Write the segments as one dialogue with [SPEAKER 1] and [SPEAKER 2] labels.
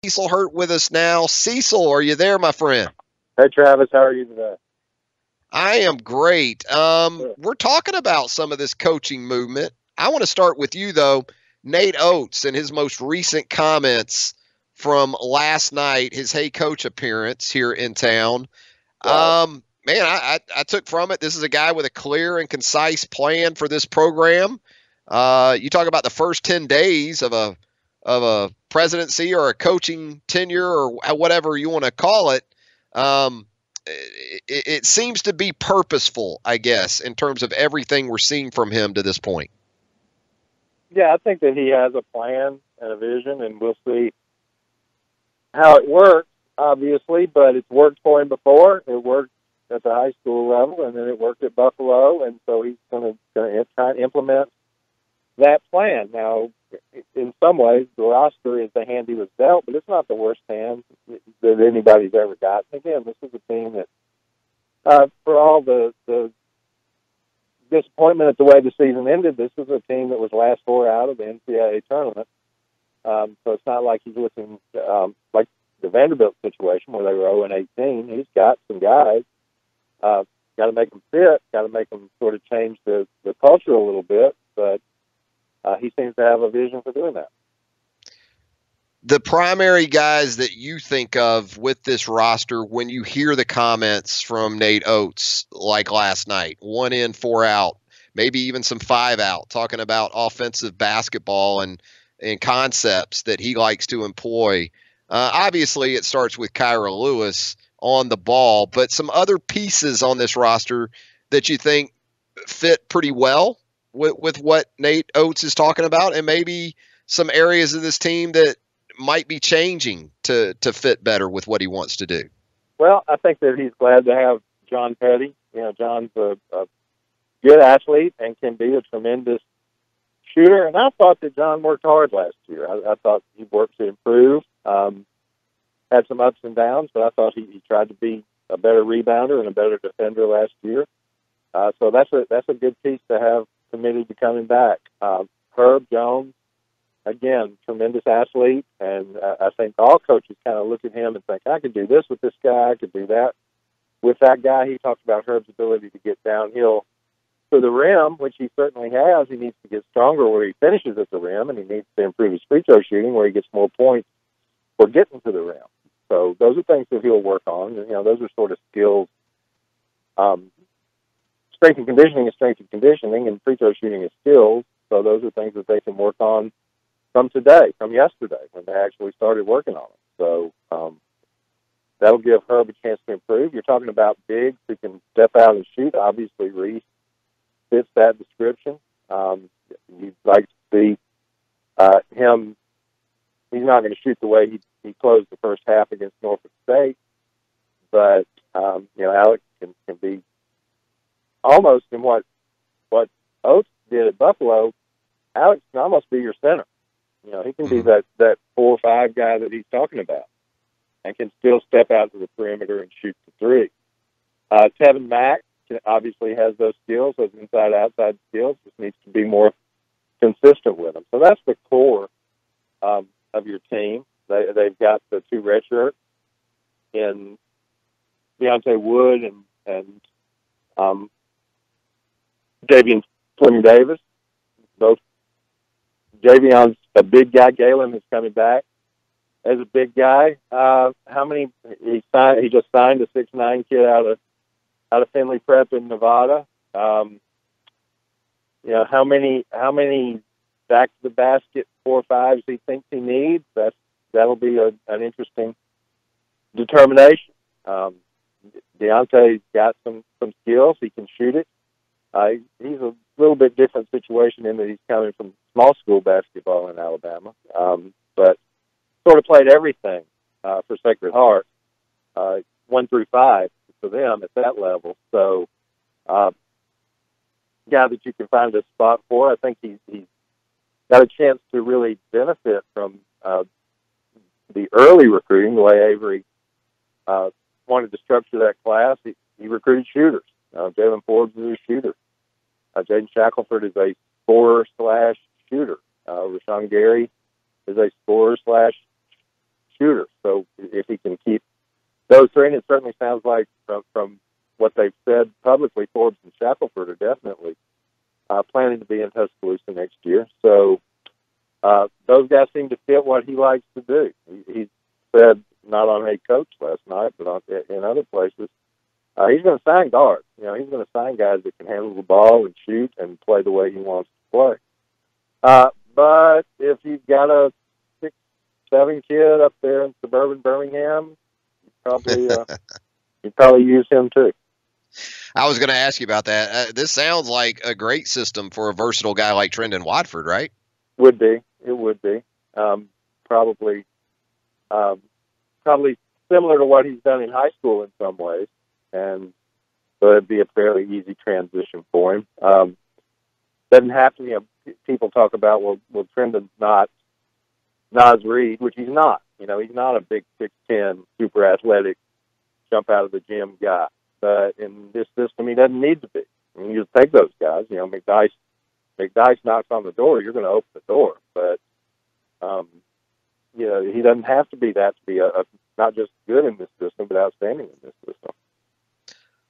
[SPEAKER 1] Cecil Hurt with us now. Cecil, are you there, my friend?
[SPEAKER 2] Hey, Travis, how are you today?
[SPEAKER 1] I am great.
[SPEAKER 2] Good.
[SPEAKER 1] We're talking about some of this coaching movement. I want to start with you, though. Nate Oats and his most recent comments from last night, his Hey Coach appearance here in town.
[SPEAKER 2] Right.
[SPEAKER 1] Man, I took from it, this is a guy with a clear and concise plan for this program. You talk about the first 10 days of a presidency or a coaching tenure or whatever you want to call it. Um, it seems to be purposeful, I guess, in terms of everything we're seeing from him to this point.
[SPEAKER 2] Yeah, I think that he has a plan and a vision, and we'll see how it works, obviously, but it's worked for him before. It worked at the high school level, and then it worked at Buffalo, and so he's going to try and implement that plan. Now, in some ways, the roster is the hand he was dealt, but it's not the worst hand that anybody's ever gotten. Again, this is a team that, for all the disappointment at the way the season ended, this is a team that was last four out of the NCAA tournament. So it's not like he's looking like the Vanderbilt situation where they were 0-18. He's got some guys. Got to make them fit. Got to make them sort of change the culture a little bit. But he seems to have a vision for doing that.
[SPEAKER 1] The primary guys that you think of with this roster when you hear the comments from Nate Oats, like last night, 1 in, 4 out, maybe even some 5 out, talking about offensive basketball and concepts that he likes to employ. Obviously, it starts with Kyra Lewis on the ball, but some other pieces on this roster that you think fit pretty well with what Nate Oats is talking about, and maybe some areas of this team that might be changing to fit better with what he wants to do.
[SPEAKER 2] Well, I think that he's glad to have John Petty. You know, John's a good athlete and can be a tremendous shooter. And I thought that John worked hard last year. I thought he worked to improve. Had some ups and downs, but I thought he tried to be a better rebounder and a better defender last year. So that's a good piece to have committed to coming back. Herb Jones, again, tremendous athlete, and I think all coaches kind of look at him and think, I could do this with this guy, I could do that with that guy. He talked about Herb's ability to get downhill to the rim, which he certainly has. He needs to get stronger where he finishes at the rim, and he needs to improve his free throw shooting where he gets more points for getting to the rim. So those are things that he'll work on. You know, those are sort of skills. Strength and conditioning is strength and conditioning, and free throw shooting is skills. So those are things that they can work on from yesterday, when they actually started working on it. So that'll give Herb a chance to improve. You're talking about bigs who can step out and shoot. Obviously, Reese fits that description. You'd like to see him. He's not going to shoot the way he closed the first half against Norfolk State, but Alex can be almost in what Oates did at Buffalo. Alex can almost be your center. You know, he can be that 4 or 5 guy that he's talking about, and can still step out to the perimeter and shoot the three. Tevin Mack obviously has those skills, those inside-outside skills. Just needs to be more consistent with them. So that's the core of your team. They've got the 2 redshirts in Deontay Wood and Javion Fleming Davis. Both Javion's a big guy. Galen is coming back as a big guy. How many he just signed a 6'9" kid out of Findlay Prep in Nevada. How many back to the basket 4 or 5s he thinks he needs? That'll be an interesting determination. Deontay's got some skills. He can shoot it. He's a little bit different situation in that he's coming from small school basketball in Alabama, but sort of played everything for Sacred Heart, 1 through 5 for them at that level. So, guy that you can find a spot for. I think he's got a chance to really benefit from the early recruiting, the way Avery wanted to structure that class. He recruited shooters. Jalen Forbes is a shooter. Jaden Shackelford is a scorer/shooter. Rashawn Gary is a scorer/shooter. if he can keep those three, and it certainly sounds like from what they've said publicly, Forbes and Shackelford are definitely planning to be in Tuscaloosa next year. So those guys seem to fit what he likes to do. He said, not on Hey Coach last night, but in other places, he's going to sign guards. He's going to sign guys that can handle the ball and shoot and play the way he wants to play. But if you've got a 6'7" kid up there in suburban Birmingham, you'd probably use him too.
[SPEAKER 1] I was going to ask you about that. This sounds like a great system for a versatile guy like Trendon Watford, right?
[SPEAKER 2] Would be. It would be. Probably similar to what he's done in high school in some ways, and so it'd be a fairly easy transition for him. Doesn't have to. People talk about well, Trendon's not Naz Reid, which he's not. He's not a big 6'10", super athletic, jump out of the gym guy. But in this system, he doesn't need to be. You just take those guys. McDyess knocks on the door, you're going to open the door. But he doesn't have to be that to be a not just good in this system, but outstanding in this system.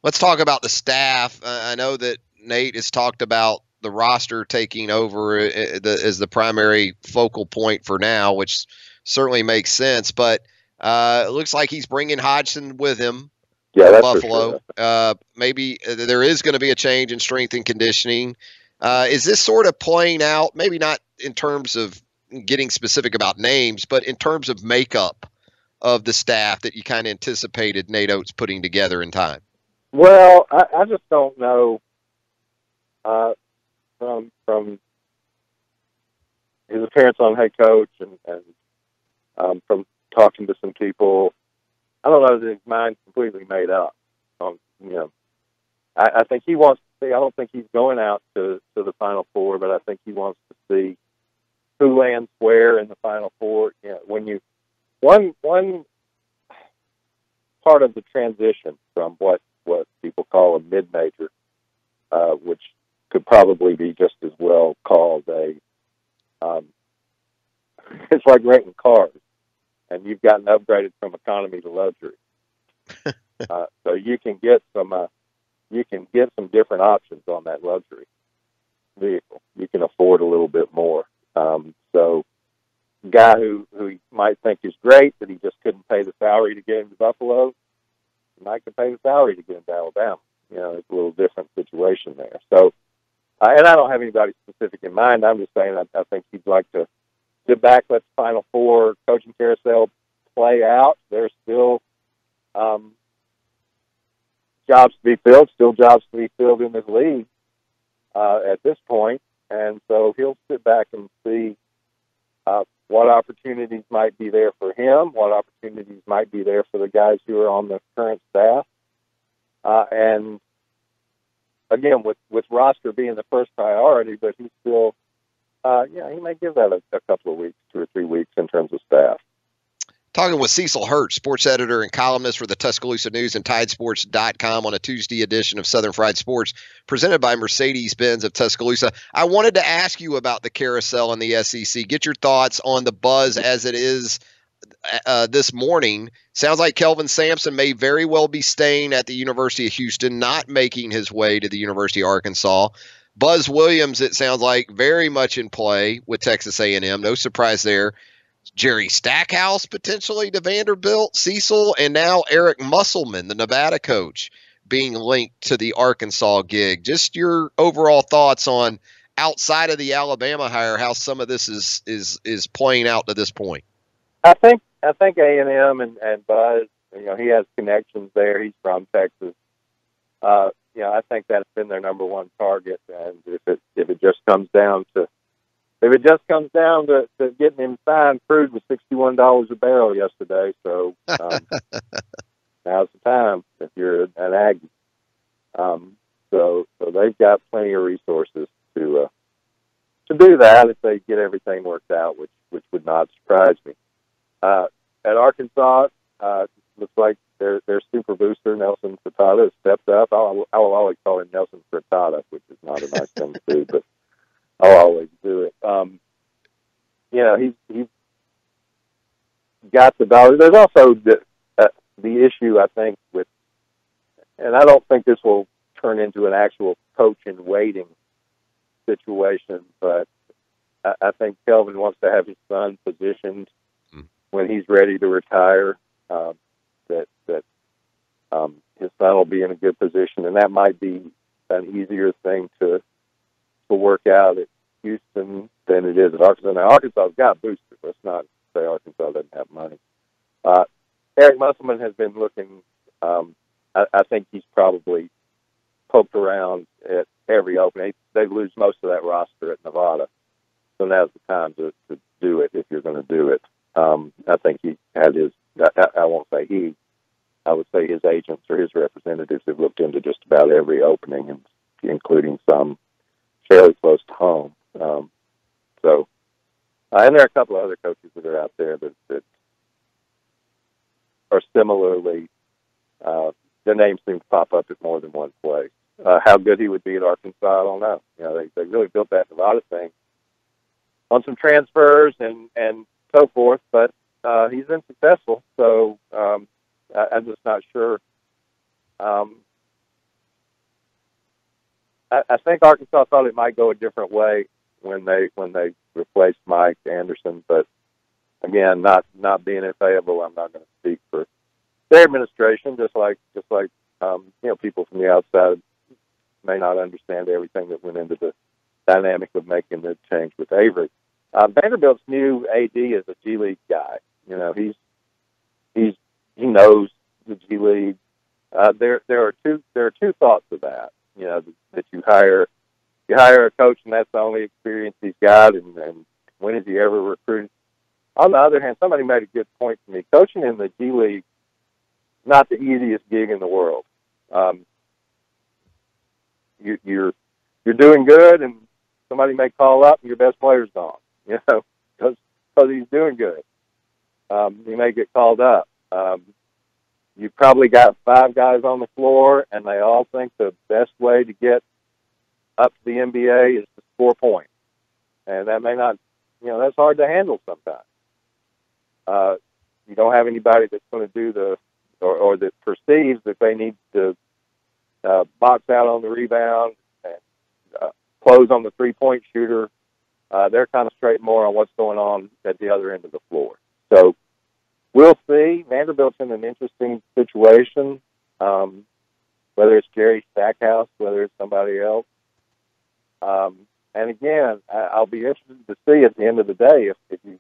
[SPEAKER 1] Let's talk about the staff. I know that Nate has talked about the roster taking over as the primary focal point for now, which certainly makes sense. But it looks like he's bringing Hodgson with him.
[SPEAKER 2] Yeah, that's
[SPEAKER 1] Buffalo.
[SPEAKER 2] For sure.
[SPEAKER 1] Maybe there is going to be a change in strength and conditioning. Is this sort of playing out, maybe not in terms of getting specific about names, but in terms of makeup of the staff that you kind of anticipated Nate Oats putting together in time?
[SPEAKER 2] Well, I just don't know from his appearance on Hey Coach and from talking to some people, I don't know that his mind's completely made up. I think he wants to see. I don't think he's going out to the Final Four, but I think he wants to see who lands where in the Final Four. When you one part of the transition from what people call a mid-major, which could probably be just as well called a. It's like renting cars, and you've gotten upgraded from economy to luxury. So you can get some different options on that luxury vehicle. You can afford a little bit more. So a guy who you might think is great, that he just couldn't pay the salary to get him to Buffalo, might could pay the salary to get him to Alabama. It's a little different situation there. So, and I don't have anybody specific in mind. I'm just saying I think he'd like to sit back, let the Final Four coaching carousel play out. There's still jobs to be filled in this league at this point. And so he'll sit back and see what opportunities might be there for him, what opportunities might be there for the guys who are on the current staff. And again, with roster being the first priority, but he's still, he may give that a couple of weeks, 2 or 3 weeks in terms of staff.
[SPEAKER 1] Talking with Cecil Hurt, sports editor and columnist for the Tuscaloosa News and TideSports.com on a Tuesday edition of Southern Fried Sports, presented by Mercedes-Benz of Tuscaloosa. I wanted to ask you about the carousel and the SEC. Get your thoughts on the buzz as it is this morning. Sounds like Kelvin Sampson may very well be staying at the University of Houston, not making his way to the University of Arkansas. Buzz Williams, it sounds like, very much in play with Texas A&M. No surprise there. Jerry Stackhouse potentially to Vanderbilt, Cecil, and now Eric Musselman, the Nevada coach, being linked to the Arkansas gig. Just your overall thoughts on, outside of the Alabama hire, how some of this is playing out to this point.
[SPEAKER 2] I think A&M and Buzz, he has connections there. He's from Texas. I think that's been their number one target. And if it just comes down to getting him signed, crude was $61 a barrel yesterday. So now's the time if you're an Aggie. So they've got plenty of resources to do that if they get everything worked out, which would not surprise me. At Arkansas, looks like their super booster Nelson Furtado has stepped up. I will always call him Nelson Furtado, which is not a nice thing to do, but I'll always do it. He's got the dollar. There's also the issue, I think, and I don't think this will turn into an actual coach in waiting situation, but I think Kelvin wants to have his son positioned when he's ready to retire, that his son will be in a good position, and that might be an easier thing to work out at Houston than it is at Arkansas. Now, Arkansas's got boosters. Let's not say Arkansas doesn't have money. Eric Musselman has been looking. I think he's probably poked around at every opening. They lose most of that roster at Nevada, so now's the time to do it if you're going to do it. I think he had his. I won't say he. I would say his agents or his representatives have looked into just about every opening, including some fairly close to home. And there are a couple of other coaches that are out there that are similarly, their names seem to pop up at more than one place. How good he would be at Arkansas, I don't know. They really built that Nevada thing on some transfers and so forth, but he's been successful, so I'm just not sure. I think Arkansas thought it might go a different way when they replaced Mike Anderson, but again, not being in Fayetteville, I'm not going to speak for their administration. Just like people from the outside may not understand everything that went into the dynamic of making the change with Avery. Vanderbilt's new AD is a G League guy. He knows the G League. There are two thoughts of that. That you hire a coach and that's the only experience he's got, and when has he ever recruited? On the other hand, somebody made a good point to me. Coaching in the G League, not the easiest gig in the world. You're doing good, and somebody may call up, and your best player's gone. Because he's doing good. He may get called up. You've probably got 5 guys on the floor, and they all think the best way to get up to the NBA is to score points. And that may not, that's hard to handle sometimes. You don't have anybody that's going to do or that perceives that they need to box out on the rebound and close on the three-point shooter. They're kind of straight more on what's going on at the other end of the floor. So we'll see. Vanderbilt's in an interesting situation, whether it's Jerry Stackhouse, whether it's somebody else. And again, I'll be interested to see at the end of the day if you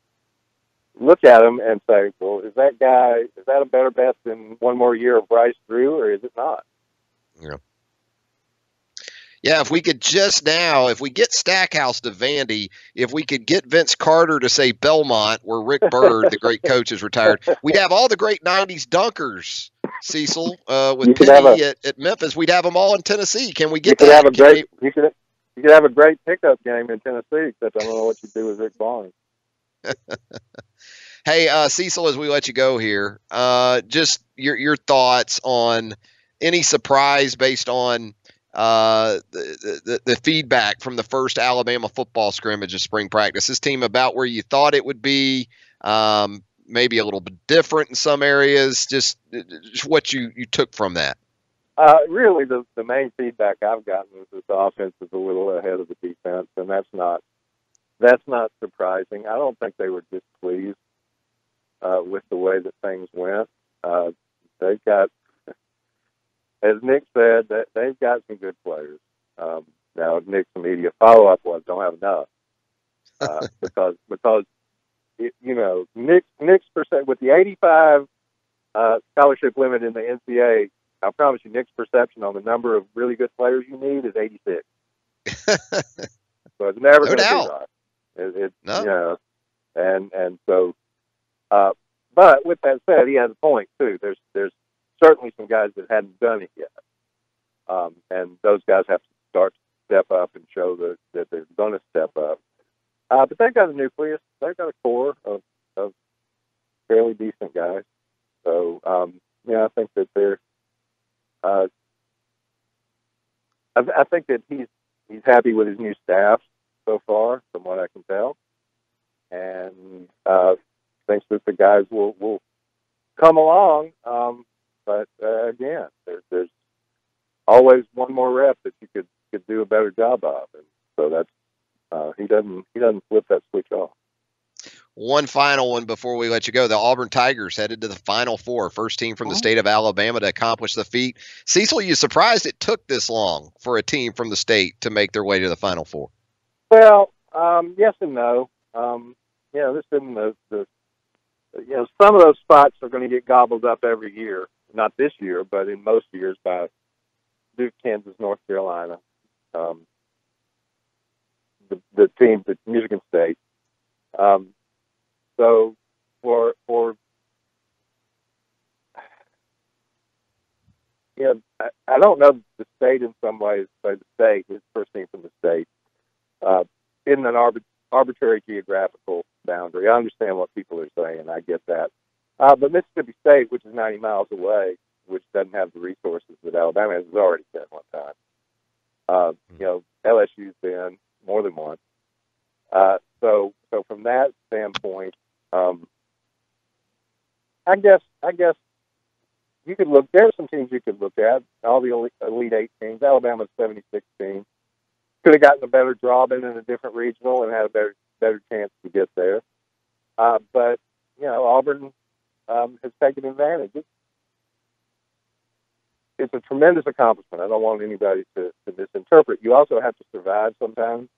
[SPEAKER 2] look at him and say, well, is that a better bet than one more year of Bryce Drew, or is it not?
[SPEAKER 1] Yeah. Yeah, if we get Stackhouse to Vandy, if we could get Vince Carter to say Belmont, where Rick Byrd, the great coach, is retired, we'd have all the great 90s dunkers, Cecil, with Penny at Memphis. We'd have them all in Tennessee. Can we get that?
[SPEAKER 2] You could have a great pickup game in Tennessee, except I don't know what you do with Rick Barnes.
[SPEAKER 1] Hey, Cecil, as we let you go here, just your thoughts on any surprise based on the feedback from the first Alabama football scrimmage of spring practice. This team about where you thought it would be, maybe a little bit different in some areas. Just what you took from that.
[SPEAKER 2] Really, the main feedback I've gotten is that the offense is a little ahead of the defense, and that's not surprising. I don't think they were displeased with the way that things went. They've got, as Nick said, that they've got some good players. Now, Nick's immediate follow-up was, don't have enough. Because Nick's percent with the 85 scholarship limit in the NCAA, I promise you, Nick's perception on the number of really good players you need is 86. So it's never going to be right. No. And so, but with that said, he has a point too. There's certainly some guys that hadn't done it yet, and those guys have to start to step up and show that they're going to step up. But they've got a nucleus. They've got a core of fairly decent guys. So I think that they're. I think that he's happy with his new staff so far, from what I can tell, and thinks that the guys will come along. But again, there's always one more rep that you could do a better job of, and so that's he doesn't flip that switch off.
[SPEAKER 1] One final one before we let you go. The Auburn Tigers headed to the Final Four, first team from the state of Alabama to accomplish the feat. Cecil, you surprised it took this long for a team from the state to make their way to the Final Four?
[SPEAKER 2] Well, yes and no. This isn't the some of those spots are going to get gobbled up every year. Not this year, but in most years by Duke, Kansas, North Carolina, the teams at Michigan State. So for I don't know the state in some ways, but the state, his first team from the state, in an arbitrary geographical boundary. I understand what people are saying. I get that. But Mississippi State, which is 90 miles away, which doesn't have the resources that Alabama has already been one time. LSU's been more than once. So from that standpoint, I guess you could look. There are some teams you could look at. All the Elite Eight teams. Alabama's 76 team could have gotten a better job in a different regional and had a better chance to get there. But Auburn has taken advantage. It's a tremendous accomplishment. I don't want anybody to misinterpret. You also have to survive sometimes.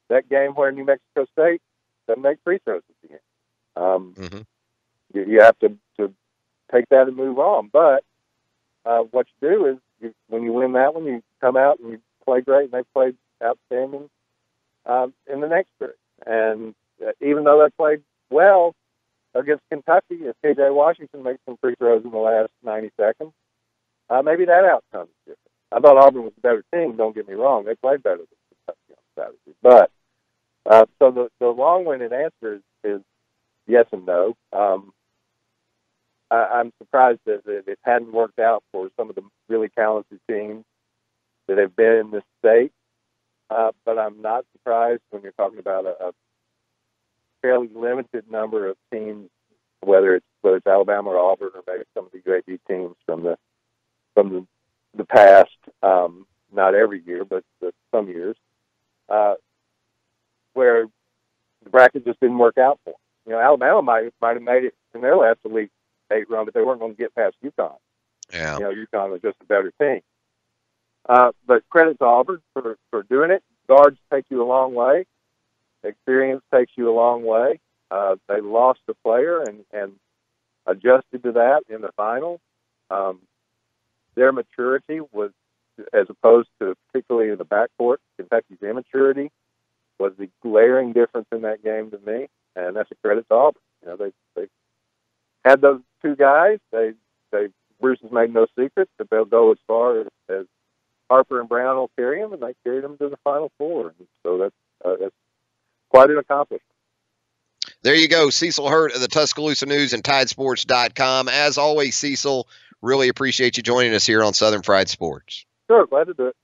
[SPEAKER 2] That game where New Mexico State doesn't make free throws at the end. You have to take that and move on. But what you do is when you win that one, you come out and you play great, and they played outstanding in the next period. And even though they played well against Kentucky, if K.J. Washington makes some free throws in the last 90 seconds, maybe that outcome is different. I thought Auburn was a better team, don't get me wrong. They played better than Kentucky on Saturday. But so the long-winded answer is yes and no. I'm surprised that it hadn't worked out for some of the really talented teams that have been in this state. But I'm not surprised when you're talking about a fairly limited number of teams, whether it's Alabama or Auburn or maybe some of the UAB teams from the past. Not every year, but some years, where the bracket just didn't work out for them. Alabama might have made it in their last Elite Eight run, but they weren't going to get past UConn.
[SPEAKER 1] Yeah.
[SPEAKER 2] UConn was just a better team. But credit to Auburn for doing it. Guards take you a long way. Experience takes you a long way. They lost a player and adjusted to that in the final. Their maturity was, as opposed to particularly in the backcourt, Kentucky's immaturity was the glaring difference in that game to me, and that's a credit to Auburn. They had those two guys. Bruce has made no secret that they'll go as far as Harper and Brown will carry them, and they carried them to the Final Four. And so that's quite an accomplishment.
[SPEAKER 1] There you go, Cecil Hurt of the Tuscaloosa News and Tidesports.com. As always, Cecil, really appreciate you joining us here on Southern Fried Sports.
[SPEAKER 2] Sure, glad to do it.